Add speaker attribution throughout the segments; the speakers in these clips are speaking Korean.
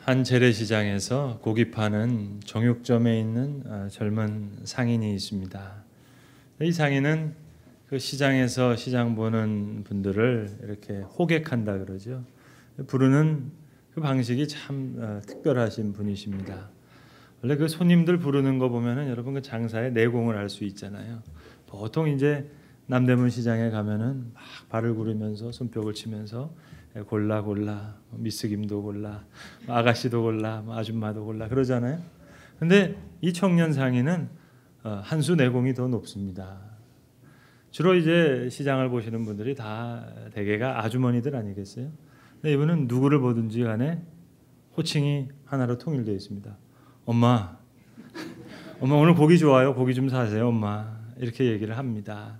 Speaker 1: 한 재래시장에서 고기 파는 정육점에 있는 젊은 상인이 있습니다. 이 상인은 그 시장에서 시장 보는 분들을 이렇게 호객한다 그러죠. 부르는 그 방식이 참 특별하신 분이십니다. 원래 그 손님들 부르는 거 보면은 여러분 그 장사의 내공을 알 수 있잖아요. 보통 이제 남대문 시장에 가면은 막 발을 구르면서 손뼉을 치면서 골라 미스김도 골라 아가씨도 골라 아줌마도 골라 그러잖아요. 근데 이 청년 상인은 한 수 내공이 더 높습니다. 주로 이제 시장을 보시는 분들이 다 대개가 아주머니들 아니겠어요? 근데 이분은 누구를 보든지 간에 호칭이 하나로 통일되어 있습니다. 엄마 오늘 고기 좋아요. 고기 좀 사세요, 엄마. 이렇게 얘기를 합니다.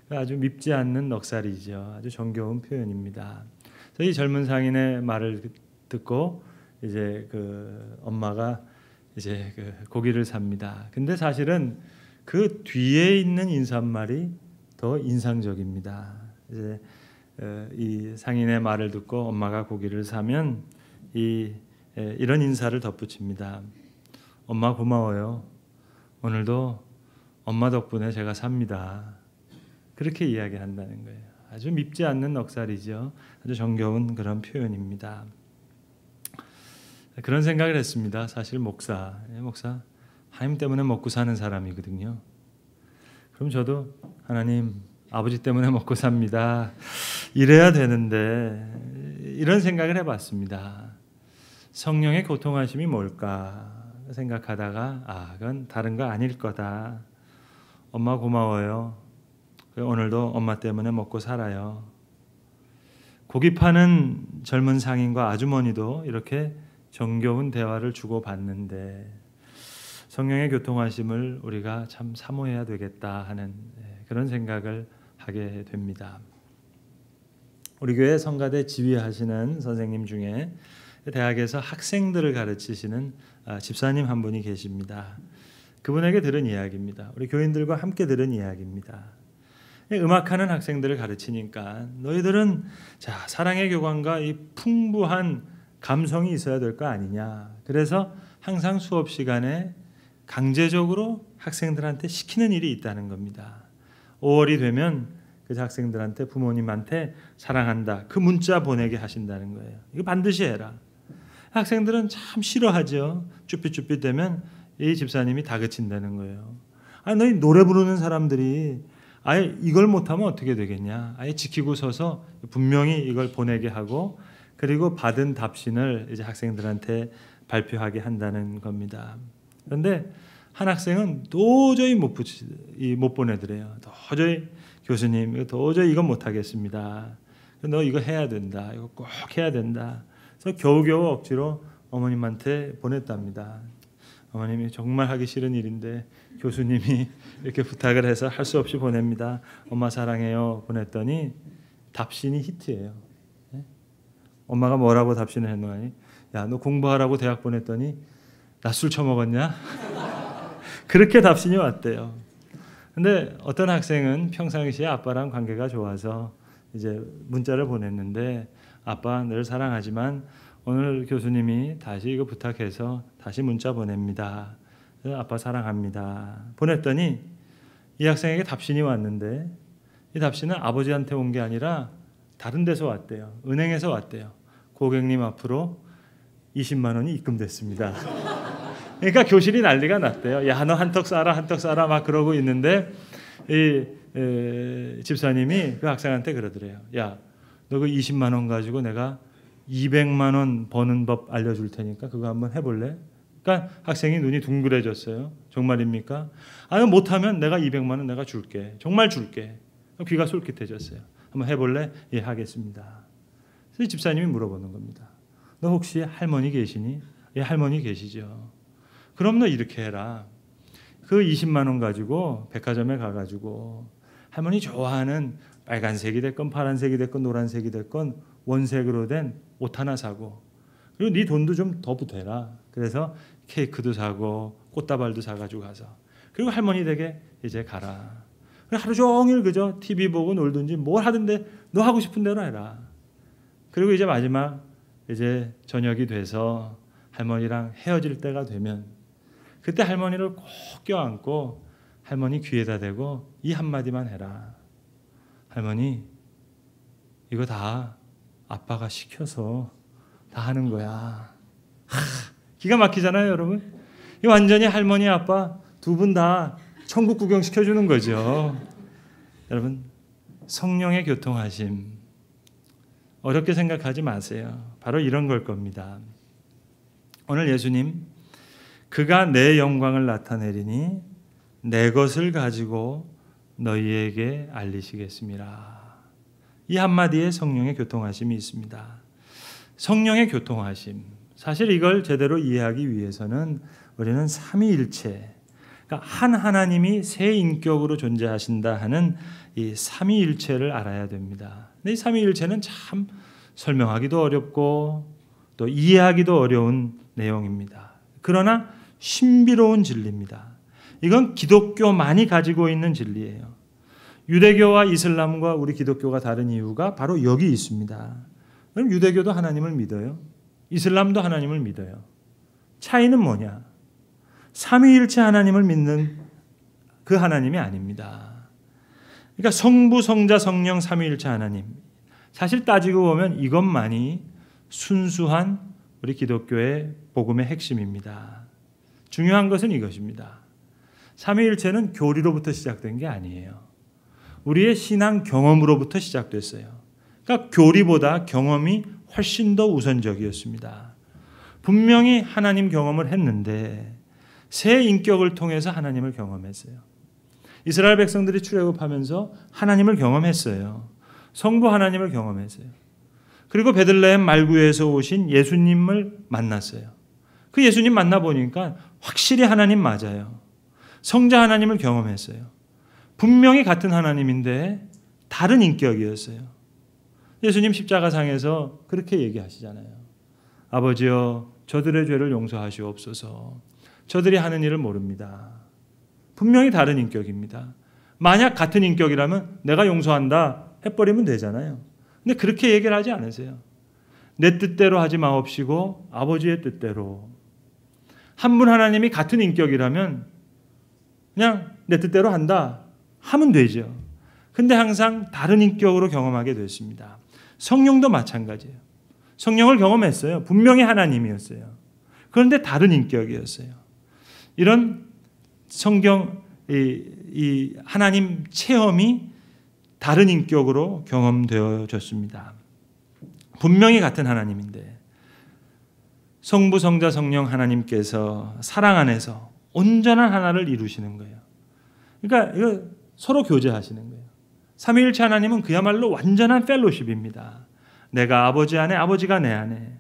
Speaker 1: 아주 밉지 않는 넉살이죠. 아주 정겨운 표현입니다. 그래서 이 젊은 상인의 말을 듣고 이제 그 엄마가 이제 그 고기를 삽니다. 근데 사실은 그 뒤에 있는 인사말이 더 인상적입니다. 이제 이 상인의 말을 듣고 엄마가 고기를 사면 이런 인사를 덧붙입니다. 엄마 고마워요. 오늘도 엄마 덕분에 제가 삽니다. 그렇게 이야기한다는 거예요. 아주 밉지 않는 넉살이죠. 아주 정겨운 그런 표현입니다. 그런 생각을 했습니다. 사실 목사 하나님 때문에 먹고 사는 사람이거든요. 그럼 저도 하나님 아버지 때문에 먹고 삽니다. 이래야 되는데 이런 생각을 해봤습니다. 성령의 교통하심이 뭘까 생각하다가 그건 다른 거 아닐 거다. 엄마 고마워요. 오늘도 엄마 때문에 먹고 살아요. 고기 파는 젊은 상인과 아주머니도 이렇게 정겨운 대화를 주고받는데 성령의 교통하심을 우리가 참 사모해야 되겠다 하는 그런 생각을 하게 됩니다. 우리 교회 성가대 지휘하시는 선생님 중에 대학에서 학생들을 가르치시는 집사님 한 분이 계십니다. 그분에게 들은 이야기입니다. 우리 교인들과 함께 들은 이야기입니다. 음악하는 학생들을 가르치니까 너희들은 사랑의 교감과 이 풍부한 감성이 있어야 될 거 아니냐. 그래서 항상 수업 시간에 강제적으로 학생들한테 시키는 일이 있다는 겁니다. 5월이 되면 그 학생들한테 부모님한테 사랑한다. 그 문자 보내게 하신다는 거예요. 이거 반드시 해라. 학생들은 참 싫어하죠. 쭈삣쭈삣 되면 이 집사님이 다그친다는 거예요. 너희 노래 부르는 사람들이 아예 이걸 못하면 어떻게 되겠냐. 아예 지키고 서서 분명히 이걸 보내게 하고 그리고 받은 답신을 이제 학생들한테 발표하게 한다는 겁니다. 그런데 한 학생은 도저히 못 보내더래요. 도저히 교수님 도저히 이건 못하겠습니다. 너 이거 해야 된다. 이거 꼭 해야 된다. 그래서 겨우겨우 억지로 어머님한테 보냈답니다. 어머님이 정말 하기 싫은 일인데 교수님이 이렇게 부탁을 해서 할 수 없이 보냅니다. 엄마 사랑해요. 보냈더니 답신이 히트예요. 엄마가 뭐라고 답신을 했노니? 야, 너 공부하라고 대학 보냈더니 나 술 처먹었냐? 그렇게 답신이 왔대요. 근데 어떤 학생은 평상시에 아빠랑 관계가 좋아서 이제 문자를 보냈는데 아빠 늘 사랑하지만 오늘 교수님이 다시 이거 부탁해서 다시 문자 보냅니다. 아빠 사랑합니다. 보냈더니 이 학생에게 답신이 왔는데 이 답신은 아버지한테 온 게 아니라 다른 데서 왔대요. 은행에서 왔대요. 고객님 앞으로 20만 원이 입금됐습니다. 그러니까 교실이 난리가 났대요. 야, 너 한턱 쏴라 막 그러고 있는데 이 집사님이 그 학생한테 그러더래요. 야, 너 그 20만 원 가지고 내가 200만 원 버는 법 알려줄 테니까 그거 한번 해볼래? 그러니까 학생이 눈이 둥그레졌어요. 정말입니까? 못하면 내가 200만 원 내가 줄게. 정말 줄게. 귀가 솔깃해졌어요. 한번 해볼래? 예, 하겠습니다. 그래서 집사님이 물어보는 겁니다. 너 혹시 할머니 계시니? 예, 할머니 계시죠. 그럼 너 이렇게 해라. 그 20만 원 가지고 백화점에 가가지고 할머니 좋아하는 빨간색이 됐건 파란색이 됐건 노란색이 됐건 원색으로 된 옷 하나 사고 그리고 네 돈도 좀 더 보태라. 그래서 케이크도 사고 꽃다발도 사가지고 가서 그리고 할머니 댁에 이제 가라. 하루 종일 그저 TV 보고 놀든지 뭘 하든데 너 하고 싶은 대로 해라. 그리고 이제 마지막 이제 저녁이 돼서 할머니랑 헤어질 때가 되면 그때 할머니를 꼭 껴안고 할머니 귀에다 대고 이 한마디만 해라. 할머니, 이거 다 아빠가 시켜서 다 하는 거야. 기가 막히잖아요, 여러분. 이 완전히 할머니, 아빠 두 분 다 천국 구경 시켜주는 거죠. 여러분, 성령의 교통하심 어렵게 생각하지 마세요. 바로 이런 걸 겁니다. 오늘 예수님, 그가 내 영광을 나타내리니 내 것을 가지고 너희에게 알리시겠습니다. 이 한마디에 성령의 교통하심이 있습니다. 성령의 교통하심, 사실 이걸 제대로 이해하기 위해서는 우리는 삼위일체, 그러니까 한 하나님이 세 인격으로 존재하신다 하는 이 삼위일체를 알아야 됩니다. 근데 이 삼위일체는 참 설명하기도 어렵고 또 이해하기도 어려운 내용입니다. 그러나 신비로운 진리입니다. 이건 기독교만이 가지고 있는 진리예요. 유대교와 이슬람과 우리 기독교가 다른 이유가 바로 여기 있습니다. 그럼 유대교도 하나님을 믿어요. 이슬람도 하나님을 믿어요. 차이는 뭐냐? 삼위일체 하나님을 믿는 그 하나님이 아닙니다. 그러니까 성부, 성자, 성령 삼위일체 하나님. 사실 따지고 보면 이것만이 순수한 우리 기독교의 복음의 핵심입니다. 중요한 것은 이것입니다. 삼위일체는 교리로부터 시작된 게 아니에요. 우리의 신앙 경험으로부터 시작됐어요. 그러니까 교리보다 경험이 훨씬 더 우선적이었습니다. 분명히 하나님 경험을 했는데 새 인격을 통해서 하나님을 경험했어요. 이스라엘 백성들이 출애굽하면서 하나님을 경험했어요. 성부 하나님을 경험했어요. 그리고 베들레헴 말구에서 오신 예수님을 만났어요. 그 예수님 만나보니까 확실히 하나님 맞아요. 성자 하나님을 경험했어요. 분명히 같은 하나님인데 다른 인격이었어요. 예수님 십자가상에서 그렇게 얘기하시잖아요. 아버지여, 저들의 죄를 용서하시옵소서. 저들이 하는 일을 모릅니다. 분명히 다른 인격입니다. 만약 같은 인격이라면 내가 용서한다 해버리면 되잖아요. 근데 그렇게 얘기를 하지 않으세요. 내 뜻대로 하지 마옵시고 아버지의 뜻대로. 한 분 하나님이 같은 인격이라면 그냥 내 뜻대로 한다 하면 되죠. 근데 항상 다른 인격으로 경험하게 됐습니다. 성령도 마찬가지예요. 성령을 경험했어요. 분명히 하나님이었어요. 그런데 다른 인격이었어요. 이런 성경 이 하나님 체험이 다른 인격으로 경험되어졌습니다. 분명히 같은 하나님인데 성부, 성자, 성령 하나님께서 사랑 안에서 온전한 하나를 이루시는 거예요. 그러니까 이거 서로 교제하시는 거예요. 삼위일체 하나님은 그야말로 완전한 펠로십입니다. 내가 아버지 안에, 아버지가 내 안에.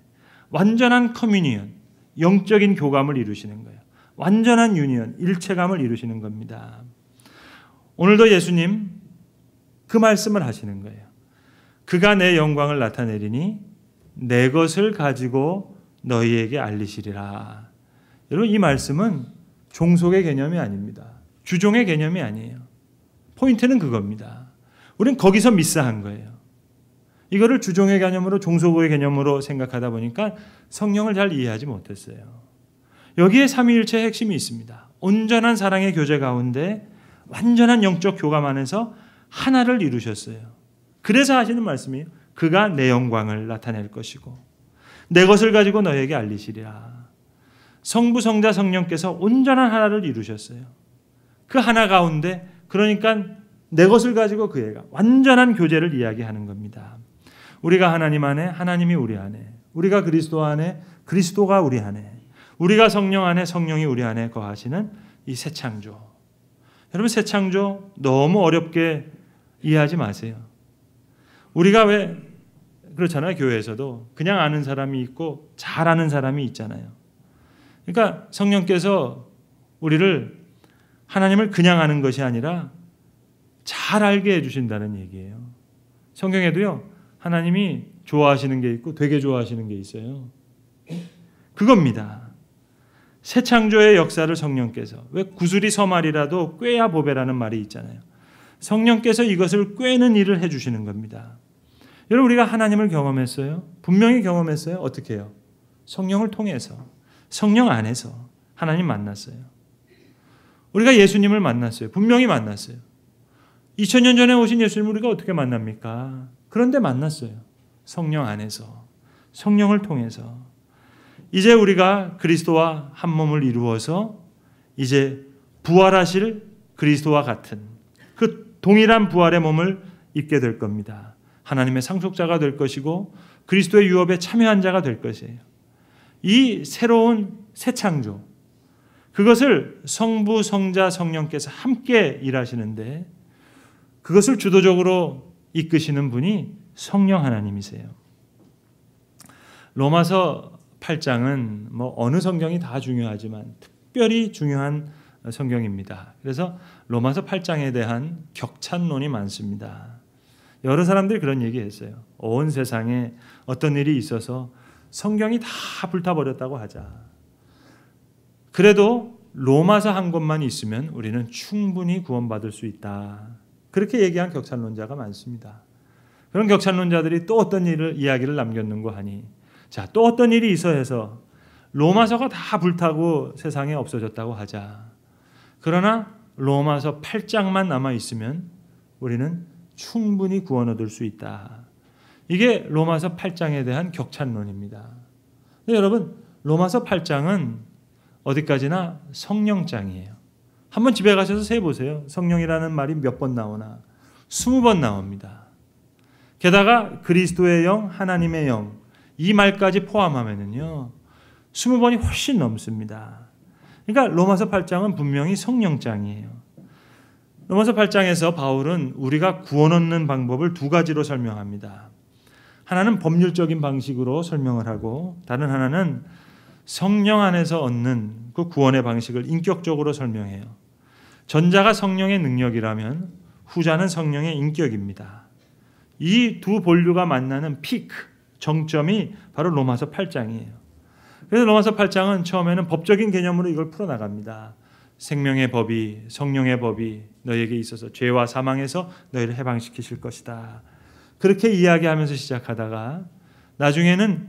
Speaker 1: 완전한 커뮤니언, 영적인 교감을 이루시는 거예요. 완전한 유니언, 일체감을 이루시는 겁니다. 오늘도 예수님 그 말씀을 하시는 거예요. 그가 내 영광을 나타내리니 내 것을 가지고 너희에게 알리시리라. 여러분, 이 말씀은 종속의 개념이 아닙니다. 주종의 개념이 아니에요. 포인트는 그겁니다. 우리는 거기서 미스한 거예요. 이거를 주종의 개념으로 종속의 개념으로 생각하다 보니까 성령을 잘 이해하지 못했어요. 여기에 삼위일체의 핵심이 있습니다. 온전한 사랑의 교제 가운데 완전한 영적 교감 안에서 하나를 이루셨어요. 그래서 하시는 말씀이에요. 그가 내 영광을 나타낼 것이고 내 것을 가지고 너에게 알리시리라. 성부, 성자, 성령께서 온전한 하나를 이루셨어요. 그 하나 가운데 그러니까 내 것을 가지고 그 애가 완전한 교제를 이야기하는 겁니다. 우리가 하나님 안에, 하나님이 우리 안에, 우리가 그리스도 안에, 그리스도가 우리 안에, 우리가 성령 안에, 성령이 우리 안에 거하시는 이 새 창조. 여러분, 새 창조 너무 어렵게 이해하지 마세요. 우리가 왜 그렇잖아요. 교회에서도 그냥 아는 사람이 있고 잘 아는 사람이 있잖아요. 그러니까 성령께서 우리를 하나님을 그냥 아는 것이 아니라 잘 알게 해주신다는 얘기예요. 성경에도요, 하나님이 좋아하시는 게 있고 되게 좋아하시는 게 있어요. 그겁니다. 새 창조의 역사를 성령께서, 왜 구슬이 서말이라도 꿰야 보배라는 말이 있잖아요. 성령께서 이것을 꿰는 일을 해주시는 겁니다. 여러분, 우리가 하나님을 경험했어요? 분명히 경험했어요. 어떻게 해요? 성령을 통해서. 성령 안에서 하나님 만났어요. 우리가 예수님을 만났어요. 분명히 만났어요. 2000년 전에 오신 예수님을 우리가 어떻게 만납니까? 그런데 만났어요. 성령 안에서, 성령을 통해서. 이제 우리가 그리스도와 한 몸을 이루어서 이제 부활하실 그리스도와 같은 그 동일한 부활의 몸을 입게 될 겁니다. 하나님의 상속자가 될 것이고 그리스도의 유업에 참여한 자가 될 것이에요. 이 새로운 새 창조, 그것을 성부, 성자, 성령께서 함께 일하시는데 그것을 주도적으로 이끄시는 분이 성령 하나님이세요. 로마서 8장은 어느 성경이 다 중요하지만 특별히 중요한 성경입니다. 그래서 로마서 8장에 대한 격찬론이 많습니다. 여러 사람들이 그런 얘기했어요. 온 세상에 어떤 일이 있어서 성경이 다 불타버렸다고 하자. 그래도 로마서 한 권만 있으면 우리는 충분히 구원받을 수 있다. 그렇게 얘기한 격찬론자가 많습니다. 그런 격찬론자들이 또 어떤 이야기를 남겼는고 하니, 자, 또 어떤 일이 있어 해서 로마서가 다 불타고 세상에 없어졌다고 하자. 그러나 로마서 8장만 남아 있으면 우리는 충분히 구원 얻을 수 있다. 이게 로마서 8장에 대한 격찬론입니다. 여러분, 로마서 8장은 어디까지나 성령장이에요. 한번 집에 가셔서 세보세요. 성령이라는 말이 몇 번 나오나? 20번 나옵니다. 게다가 그리스도의 영, 하나님의 영, 이 말까지 포함하면은요 20번이 훨씬 넘습니다. 그러니까 로마서 8장은 분명히 성령장이에요. 로마서 8장에서 바울은 우리가 구원 얻는 방법을 두 가지로 설명합니다. 하나는 법률적인 방식으로 설명을 하고 다른 하나는 성령 안에서 얻는 그 구원의 방식을 인격적으로 설명해요. 전자가 성령의 능력이라면 후자는 성령의 인격입니다. 이 두 본류가 만나는 피크, 정점이 바로 로마서 8장이에요. 그래서 로마서 8장은 처음에는 법적인 개념으로 이걸 풀어나갑니다. 생명의 법이, 성령의 법이 너에게 있어서 죄와 사망에서 너희를 해방시키실 것이다. 그렇게 이야기하면서 시작하다가 나중에는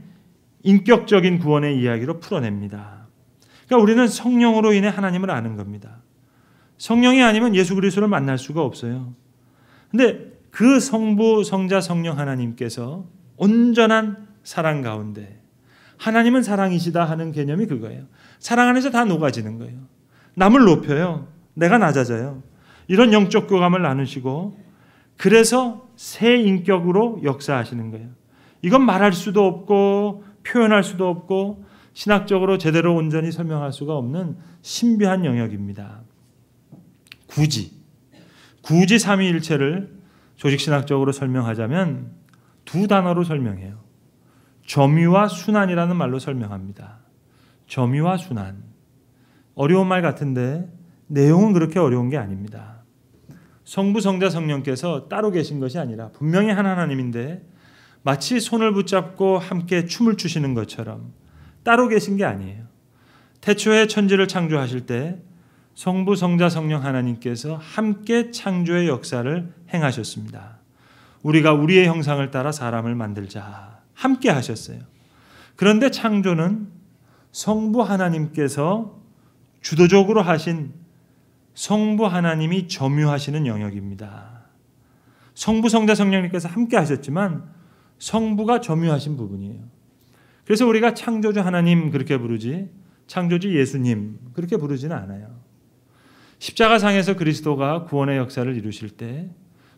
Speaker 1: 인격적인 구원의 이야기로 풀어냅니다. 그러니까 우리는 성령으로 인해 하나님을 아는 겁니다. 성령이 아니면 예수 그리스도를 만날 수가 없어요. 근데 그 성부, 성자, 성령 하나님께서 온전한 사랑 가운데 하나님은 사랑이시다 하는 개념이 그거예요. 사랑 안에서 다 녹아지는 거예요. 남을 높여요. 내가 낮아져요. 이런 영적 교감을 나누시고 그래서 새 인격으로 역사하시는 거예요. 이건 말할 수도 없고 표현할 수도 없고 신학적으로 제대로 온전히 설명할 수가 없는 신비한 영역입니다. 굳이 삼위일체를 조직신학적으로 설명하자면 두 단어로 설명해요. 점유와 순환이라는 말로 설명합니다. 점유와 순환. 어려운 말 같은데 내용은 그렇게 어려운 게 아닙니다. 성부, 성자, 성령께서 따로 계신 것이 아니라 분명히 한 하나님인데 마치 손을 붙잡고 함께 춤을 추시는 것처럼 따로 계신 게 아니에요. 태초에 천지를 창조하실 때 성부, 성자, 성령 하나님께서 함께 창조의 역사를 행하셨습니다. 우리가 우리의 형상을 따라 사람을 만들자. 함께 하셨어요. 그런데 창조는 성부 하나님께서 주도적으로 하신 성부 하나님이 점유하시는 영역입니다. 성부, 성자, 성령님께서 함께 하셨지만 성부가 점유하신 부분이에요. 그래서 우리가 창조주 하나님 그렇게 부르지 창조주 예수님 그렇게 부르지는 않아요. 십자가상에서 그리스도가 구원의 역사를 이루실 때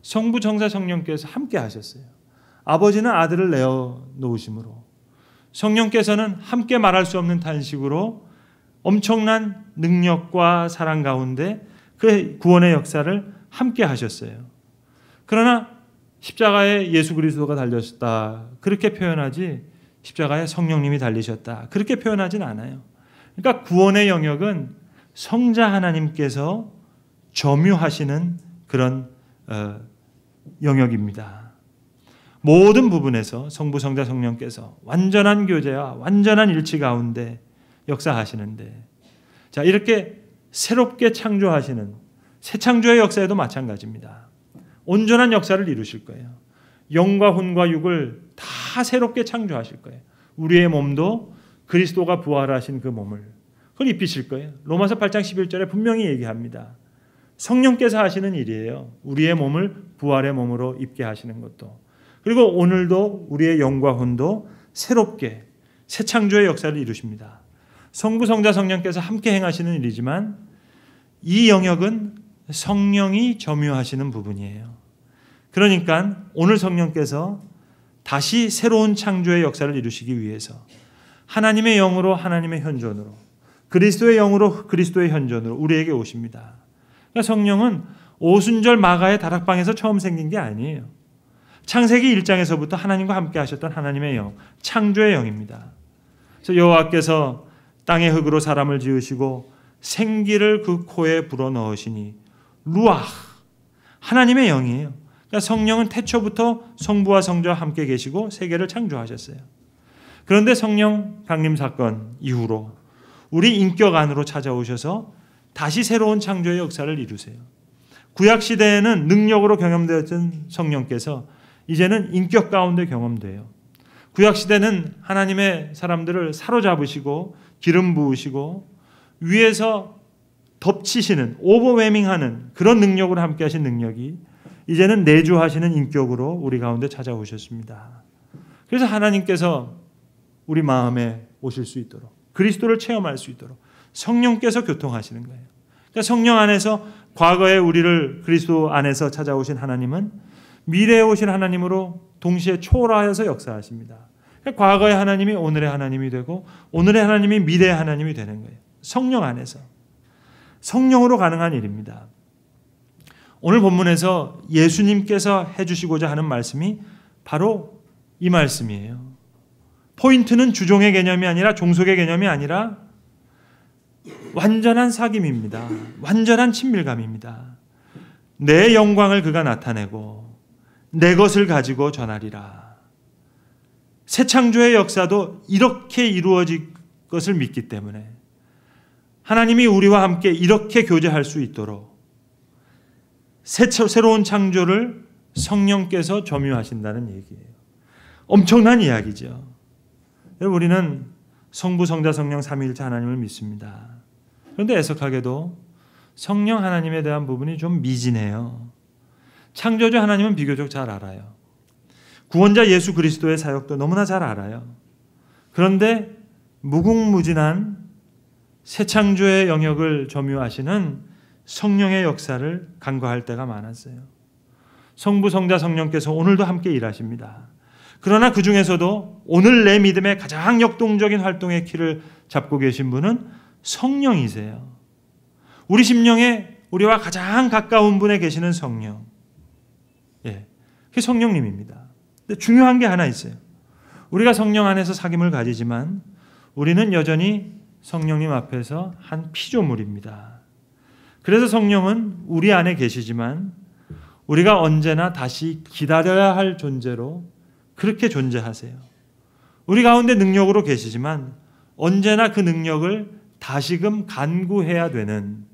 Speaker 1: 성부, 성자, 성령께서 함께 하셨어요. 아버지는 아들을 내어놓으심으로 성령께서는 함께 말할 수 없는 탄식으로 엄청난 능력과 사랑 가운데 그 구원의 역사를 함께 하셨어요. 그러나 십자가에 예수 그리스도가 달렸다 그렇게 표현하지 십자가에 성령님이 달리셨다 그렇게 표현하진 않아요. 그러니까 구원의 영역은 성자 하나님께서 점유하시는 그런 영역입니다. 모든 부분에서 성부, 성자, 성령께서 완전한 교제와 완전한 일치 가운데 역사하시는데 자 이렇게 새롭게 창조하시는 새 창조의 역사에도 마찬가지입니다. 온전한 역사를 이루실 거예요. 영과 혼과 육을 다 새롭게 창조하실 거예요. 우리의 몸도 그리스도가 부활하신 그 몸을 그걸 입히실 거예요. 로마서 8장 11절에 분명히 얘기합니다. 성령께서 하시는 일이에요. 우리의 몸을 부활의 몸으로 입게 하시는 것도. 그리고 오늘도 우리의 영과 혼도 새롭게 새 창조의 역사를 이루십니다. 성부, 성자, 성령께서 함께 행하시는 일이지만 이 영역은 성령이 점유하시는 부분이에요. 그러니까 오늘 성령께서 다시 새로운 창조의 역사를 이루시기 위해서 하나님의 영으로 하나님의 현존으로, 그리스도의 영으로 그리스도의 현존으로 우리에게 오십니다. 그러니까 성령은 오순절 마가의 다락방에서 처음 생긴 게 아니에요. 창세기 1장에서부터 하나님과 함께 하셨던 하나님의 영, 창조의 영입니다. 그래서 여호와께서 땅의 흙으로 사람을 지으시고 생기를 그 코에 불어넣으시니 루아흐, 하나님의 영이에요. 그러니까 성령은 태초부터 성부와 성자와 함께 계시고 세계를 창조하셨어요. 그런데 성령 강림 사건 이후로 우리 인격 안으로 찾아오셔서 다시 새로운 창조의 역사를 이루세요. 구약 시대에는 능력으로 경험되었던 성령께서 이제는 인격 가운데 경험돼요. 구약 시대는 하나님의 사람들을 사로잡으시고 기름 부으시고 위에서 덮치시는, 오버웨밍하는 그런 능력으로 함께 하신 능력이 이제는 내주하시는 인격으로 우리 가운데 찾아오셨습니다. 그래서 하나님께서 우리 마음에 오실 수 있도록, 그리스도를 체험할 수 있도록 성령께서 교통하시는 거예요. 그러니까 성령 안에서 과거에 우리를 그리스도 안에서 찾아오신 하나님은 미래에 오신 하나님으로 동시에 초월하여서 역사하십니다. 그러니까 과거의 하나님이 오늘의 하나님이 되고 오늘의 하나님이 미래의 하나님이 되는 거예요. 성령 안에서. 성령으로 가능한 일입니다. 오늘 본문에서 예수님께서 해주시고자 하는 말씀이 바로 이 말씀이에요. 포인트는 주종의 개념이 아니라 종속의 개념이 아니라 완전한 사귐입니다. 완전한 친밀감입니다. 내 영광을 그가 나타내고 내 것을 가지고 전하리라. 새 창조의 역사도 이렇게 이루어질 것을 믿기 때문에 하나님이 우리와 함께 이렇게 교제할 수 있도록 새로운 창조를 성령께서 점유하신다는 얘기예요. 엄청난 이야기죠. 여러분, 우리는 성부, 성자, 성령 삼위일체 하나님을 믿습니다. 그런데 애석하게도 성령 하나님에 대한 부분이 좀 미진해요. 창조주 하나님은 비교적 잘 알아요. 구원자 예수 그리스도의 사역도 너무나 잘 알아요. 그런데 무궁무진한 새 창조의 영역을 점유하시는 성령의 역사를 간과할 때가 많았어요. 성부, 성자, 성령께서 오늘도 함께 일하십니다. 그러나 그 중에서도 오늘 내 믿음의 가장 역동적인 활동의 키를 잡고 계신 분은 성령이세요. 우리 심령에 우리와 가장 가까운 분에 계시는 성령. 예, 그게 성령님입니다. 근데 중요한 게 하나 있어요. 우리가 성령 안에서 사귐을 가지지만 우리는 여전히 성령님 앞에서 한 피조물입니다. 그래서 성령은 우리 안에 계시지만 우리가 언제나 다시 기다려야 할 존재로 그렇게 존재하세요. 우리 가운데 능력으로 계시지만 언제나 그 능력을 다시금 간구해야 되는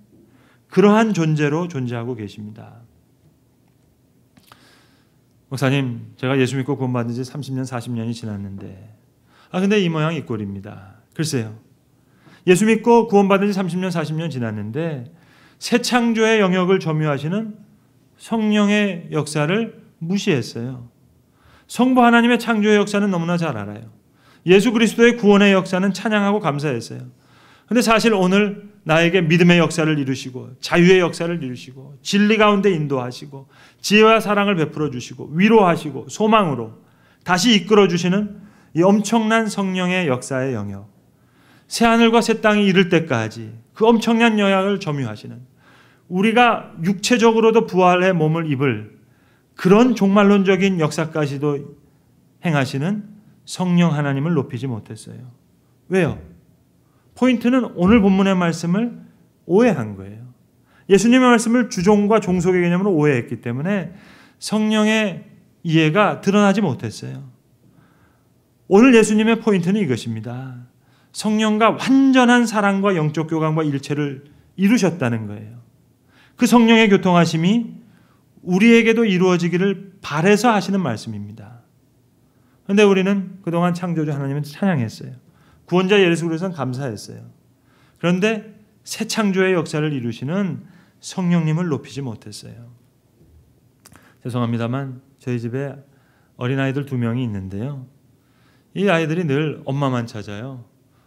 Speaker 1: 그러한 존재로 존재하고 계십니다. 목사님, 제가 예수 믿고 구원받은 지 30년, 40년이 지났는데 근데 이 모양 이 꼴입니다. 글쎄요. 예수 믿고 구원받은 지 30년, 40년 지났는데 새 창조의 영역을 점유하시는 성령의 역사를 무시했어요. 성부 하나님의 창조의 역사는 너무나 잘 알아요. 예수 그리스도의 구원의 역사는 찬양하고 감사했어요. 그런데 사실 오늘 나에게 믿음의 역사를 이루시고 자유의 역사를 이루시고 진리 가운데 인도하시고 지혜와 사랑을 베풀어 주시고 위로하시고 소망으로 다시 이끌어 주시는 이 엄청난 성령의 역사의 영역, 새하늘과 새 땅이 이를 때까지 그 엄청난 영역을 점유하시는, 우리가 육체적으로도 부활의 몸을 입을 그런 종말론적인 역사까지도 행하시는 성령 하나님을 높이지 못했어요. 왜요? 포인트는 오늘 본문의 말씀을 오해한 거예요. 예수님의 말씀을 주종과 종속의 개념으로 오해했기 때문에 성령의 이해가 드러나지 못했어요. 오늘 예수님의 포인트는 이것입니다. 성령과 완전한 사랑과 영적 교감과 일체를 이루셨다는 거예요. 그 성령의 교통하심이 우리에게도 이루어지기를 바라서 하시는 말씀입니다. 그런데 우리는 그동안 창조주 하나님을 찬양했어요. 구원자 예수 그리스도는 감사했어요. 그런데 새 창조의 역사를 이루시는 성령님을 높이지 못했어요. 죄송합니다만 저희 집에 어린아이들 2명이 있는데요. 이 아이들이 늘 엄마만 찾아요.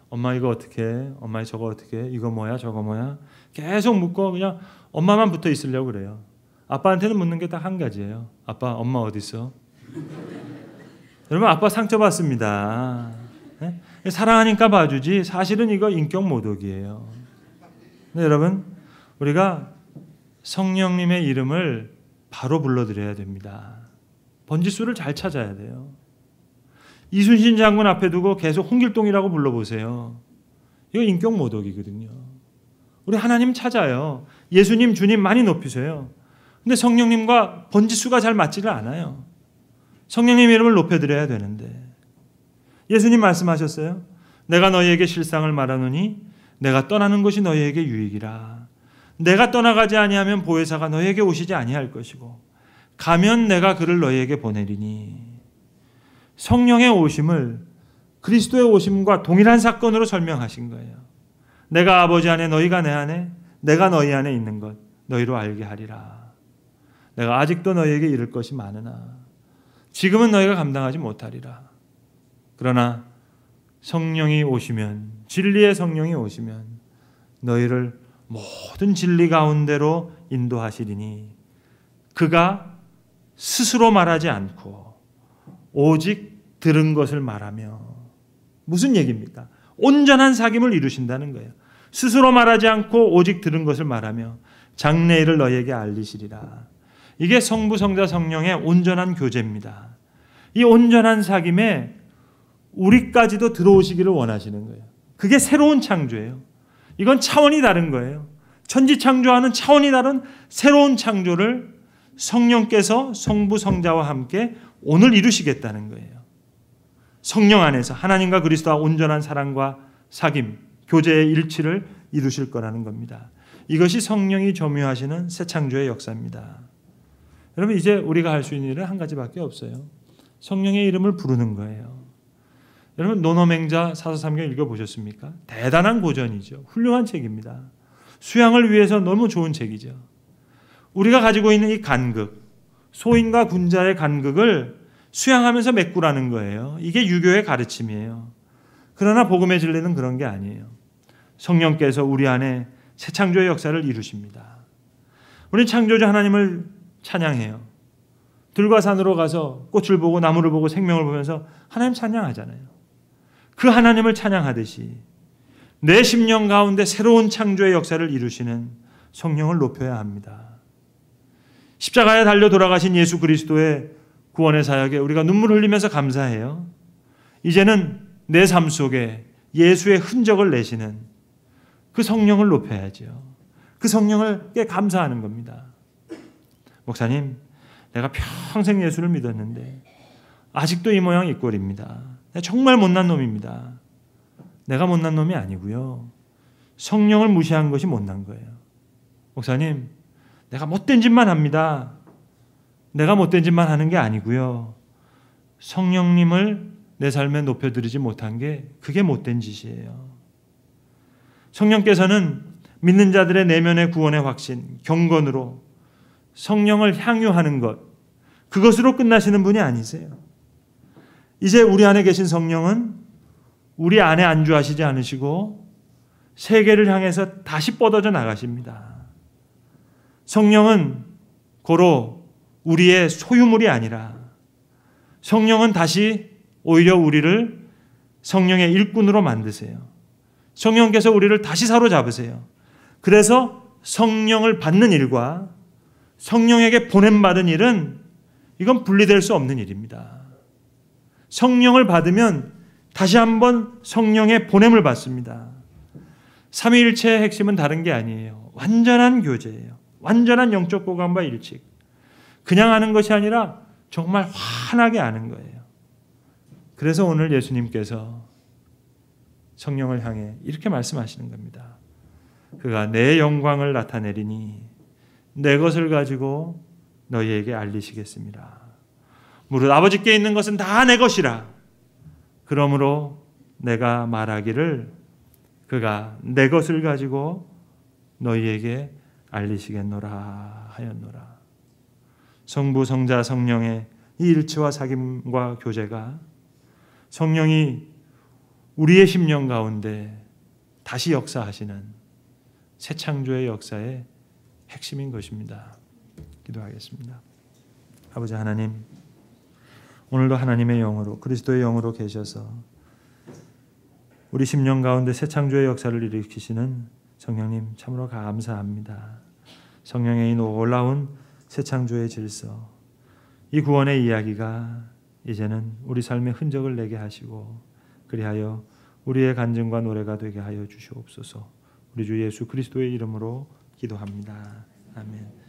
Speaker 1: 엄마 이거 어떻게 해? 엄마 저거 어떻게 해? 이거 뭐야? 저거 뭐야? 계속 묻고 그냥 엄마만 붙어 있으려고 그래요. 아빠한테는 묻는 게 딱 한 가지예요. 아빠 엄마 어디 있어? 여러분 아빠 상처받습니다. 네? 사랑하니까 봐주지 사실은 이거 인격 모독이에요. 네, 여러분 우리가 성령님의 이름을 바로 불러드려야 됩니다. 번지수를 잘 찾아야 돼요. 이순신 장군 앞에 두고 계속 홍길동이라고 불러보세요. 이거 인격 모독이거든요. 우리 하나님 찾아요. 예수님 주님 많이 높이세요. 근데 성령님과 번지수가 잘 맞지를 않아요. 성령님 이름을 높여드려야 되는데 예수님 말씀하셨어요. 내가 너희에게 실상을 말하노니 내가 떠나는 것이 너희에게 유익이라. 내가 떠나가지 아니하면 보혜사가 너희에게 오시지 아니할 것이고 가면 내가 그를 너희에게 보내리니. 성령의 오심을 그리스도의 오심과 동일한 사건으로 설명하신 거예요. 내가 아버지 안에 너희가 내 안에 내가 너희 안에 있는 것 너희로 알게 하리라. 내가 아직도 너희에게 이를 것이 많으나 지금은 너희가 감당하지 못하리라. 그러나 성령이 오시면 진리의 성령이 오시면 너희를 모든 진리 가운데로 인도하시리니 그가 스스로 말하지 않고 오직 들은 것을 말하며. 무슨 얘기입니까? 온전한 사귐을 이루신다는 거예요. 스스로 말하지 않고 오직 들은 것을 말하며 장래일을 너희에게 알리시리라. 이게 성부 성자 성령의 온전한 교제입니다. 이 온전한 사귐에 우리까지도 들어오시기를 원하시는 거예요. 그게 새로운 창조예요. 이건 차원이 다른 거예요. 천지창조와는 차원이 다른 새로운 창조를 성령께서 성부 성자와 함께 오늘 이루시겠다는 거예요. 성령 안에서 하나님과 그리스도와 온전한 사랑과 사귐, 교제의 일치를 이루실 거라는 겁니다. 이것이 성령이 점유하시는 새 창조의 역사입니다. 여러분 이제 우리가 할 수 있는 일은 한 가지밖에 없어요. 성령의 이름을 부르는 거예요. 여러분 노노맹자 사서삼경 읽어보셨습니까? 대단한 고전이죠. 훌륭한 책입니다. 수양을 위해서 너무 좋은 책이죠. 우리가 가지고 있는 이 간극, 소인과 군자의 간극을 수양하면서 메꾸라는 거예요. 이게 유교의 가르침이에요. 그러나 복음의 진리는 그런 게 아니에요. 성령께서 우리 안에 새 창조의 역사를 이루십니다. 우리는 창조주 하나님을 찬양해요. 들과 산으로 가서 꽃을 보고 나무를 보고 생명을 보면서 하나님 찬양하잖아요. 그 하나님을 찬양하듯이 내 심령 가운데 새로운 창조의 역사를 이루시는 성령을 높여야 합니다. 십자가에 달려 돌아가신 예수 그리스도의 구원의 사역에 우리가 눈물을 흘리면서 감사해요. 이제는 내 삶 속에 예수의 흔적을 내시는 그 성령을 높여야죠. 그 성령을께 감사하는 겁니다. 목사님, 내가 평생 예수를 믿었는데 아직도 이 모양 이 꼴입니다. 내가 정말 못난 놈입니다. 내가 못난 놈이 아니고요. 성령을 무시한 것이 못난 거예요. 목사님, 내가 못된 짓만 합니다. 내가 못된 짓만 하는 게 아니고요. 성령님을 내 삶에 높여드리지 못한 게 그게 못된 짓이에요. 성령께서는 믿는 자들의 내면의 구원의 확신, 경건으로 성령을 향유하는 것, 그것으로 끝나시는 분이 아니세요. 이제 우리 안에 계신 성령은 우리 안에 안주하시지 않으시고 세계를 향해서 다시 뻗어져 나가십니다. 성령은 고로 우리의 소유물이 아니라 성령은 다시 오히려 우리를 성령의 일꾼으로 만드세요. 성령께서 우리를 다시 사로잡으세요. 그래서 성령을 받는 일과 성령에게 보냄받은 일은 이건 분리될 수 없는 일입니다. 성령을 받으면 다시 한번 성령의 보냄을 받습니다. 삼위일체의 핵심은 다른 게 아니에요. 완전한 교제예요. 완전한 영적 고감과 일치. 그냥 아는 것이 아니라 정말 환하게 아는 거예요. 그래서 오늘 예수님께서 성령을 향해 이렇게 말씀하시는 겁니다. 그가 내 영광을 나타내리니 내 것을 가지고 너희에게 알리시겠습니다. 무릇 아버지께 있는 것은 다 내 것이라. 그러므로 내가 말하기를 그가 내 것을 가지고 너희에게 알리시겠노라 하였노라. 성부, 성자, 성령의 이 일치와 사귐과 교제가 성령이 우리의 심령 가운데 다시 역사하시는 새 창조의 역사의 핵심인 것입니다. 기도하겠습니다. 아버지 하나님, 오늘도 하나님의 영으로 그리스도의 영으로 계셔서 우리 심령 가운데 새 창조의 역사를 일으키시는 성령님 참으로 감사합니다. 성령의 이 놀라운 새 창조의 질서, 이 구원의 이야기가 이제는 우리 삶의 흔적을 내게 하시고 그리하여 우리의 간증과 노래가 되게 하여 주시옵소서. 우리 주 예수 그리스도의 이름으로 기도합니다. 아멘.